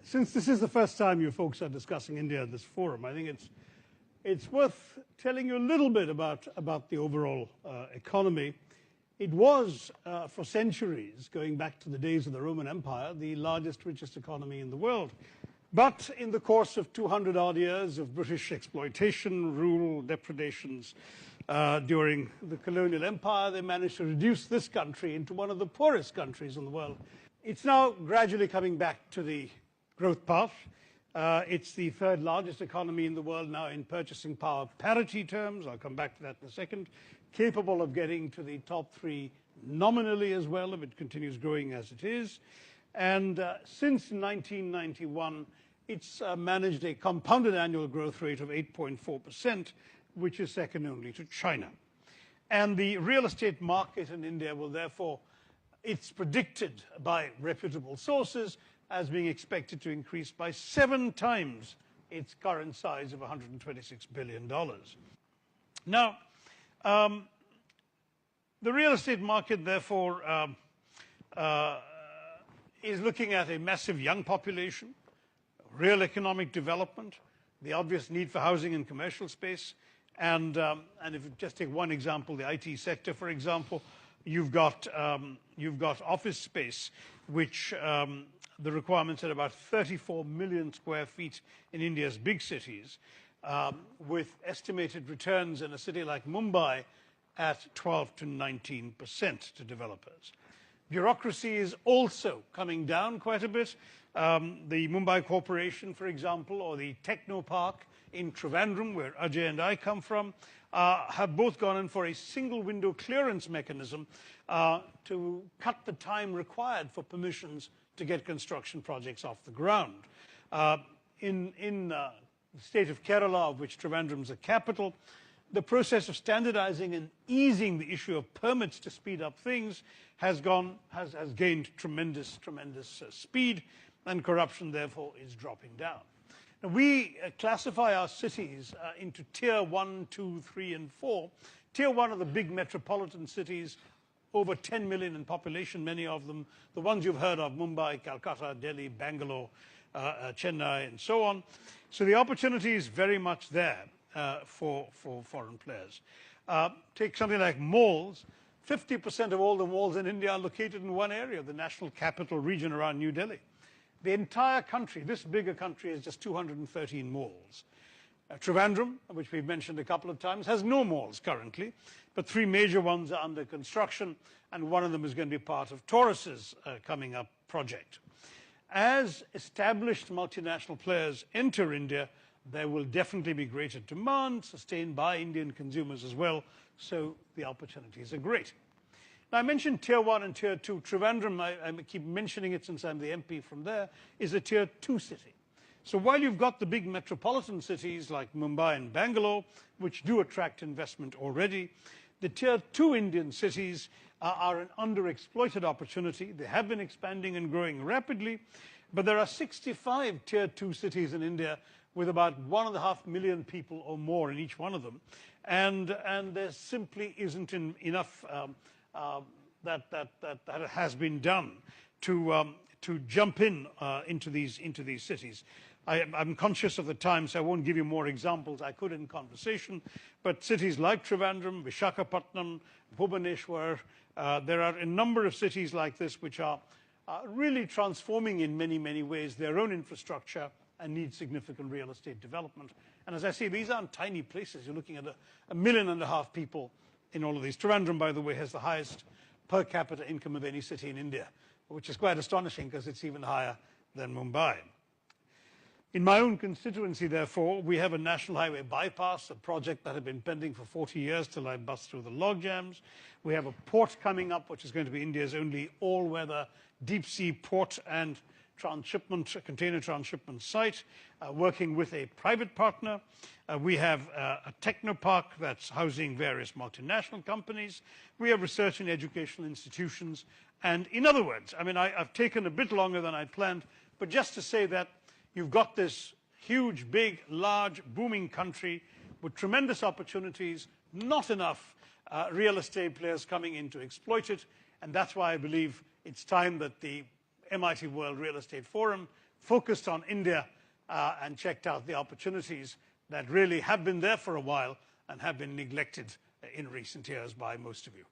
Since this is the first time you folks are discussing India at this forum, I think it's worth telling you a little bit about the overall economy. It was, for centuries, going back to the days of the Roman Empire, the largest, richest economy in the world. But in the course of 200-odd years of British exploitation, rule, depredations during the colonial empire, they managed to reduce this country into one of the poorest countries in the world. It's now gradually coming back to the growth path. It's the third largest economy in the world now in purchasing power parity terms. I'll come back to that in a second. Capable of getting to the top three nominally as well, if it continues growing as it is. And since 1991, it's managed a compounded annual growth rate of 8.4%, which is second only to China. And the real estate market in India will therefore, it's predicted by reputable sources as being expected to increase by 7 times its current size of $126 billion. Now, the real estate market, therefore, is looking at a massive young population, real economic development, the obvious need for housing and commercial space, and if you just take one example, the IT sector, for example, you've got office space, which the requirements are about 34 million square feet in India's big cities, with estimated returns in a city like Mumbai at 12 to 19% to developers. Bureaucracy is also coming down quite a bit. The Mumbai Corporation, for example, or the Techno Park in Trivandrum, where Ajay and I come from, have both gone in for a single window clearance mechanism to cut the time required for permissions to get construction projects off the ground. In the state of Kerala, of which Trivandrum is a capital, the process of standardizing and easing the issue of permits to speed up things has gained tremendous speed, and corruption, therefore, is dropping down. Now, we classify our cities into Tier 1, 2, 3, and 4. Tier 1 are the big metropolitan cities, over 10 million in population, many of them, the ones you've heard of, Mumbai, Calcutta, Delhi, Bangalore, Chennai, and so on. So the opportunity is very much there for foreign players. Take something like malls. 50% of all the malls in India are located in one area, the national capital region around New Delhi. The entire country, this bigger country, has just 213 malls. Trivandrum, which we've mentioned a couple of times, has no malls currently, but 3 major ones are under construction, and one of them is going to be part of Taurus's coming up project. As established multinational players enter India, there will definitely be greater demand, sustained by Indian consumers as well, so the opportunities are great. Now, I mentioned Tier 1 and Tier 2. Trivandrum, I keep mentioning it since I'm the MP from there, is a Tier 2 city. So while you've got the big metropolitan cities like Mumbai and Bangalore, which do attract investment already, the Tier 2 Indian cities are an underexploited opportunity. They have been expanding and growing rapidly, but there are 65 Tier 2 cities in India with about 1.5 million people or more in each one of them, and there simply isn't enough that has been done to jump into these cities. I'm conscious of the time, so I won't give you more examples. I could in conversation, but cities like Trivandrum, Visakhapatnam, Bhubaneswar, there are a number of cities like this which are really transforming in many ways their own infrastructure and need significant real estate development. And as I say, these aren't tiny places. You're looking at 1.5 million people in all of these. Trivandrum, by the way, has the highest per capita income of any city in India, which is quite astonishing because it's even higher than Mumbai. In my own constituency, therefore, we have a national highway bypass, a project that had been pending for 40 years till I bust through the log jams. We have a port coming up, which is going to be India's only all-weather deep-sea port and container transshipment site, working with a private partner. We have a techno park that's housing various multinational companies. We have research and educational institutions. And in other words, I mean, I've taken a bit longer than I planned, but just to say that you've got this huge, big, large, booming country with tremendous opportunities, not enough real estate players coming in to exploit it, and that's why I believe it's time that the MIT World Real Estate Forum focused on India and checked out the opportunities that really have been there for a while and have been neglected in recent years by most of you.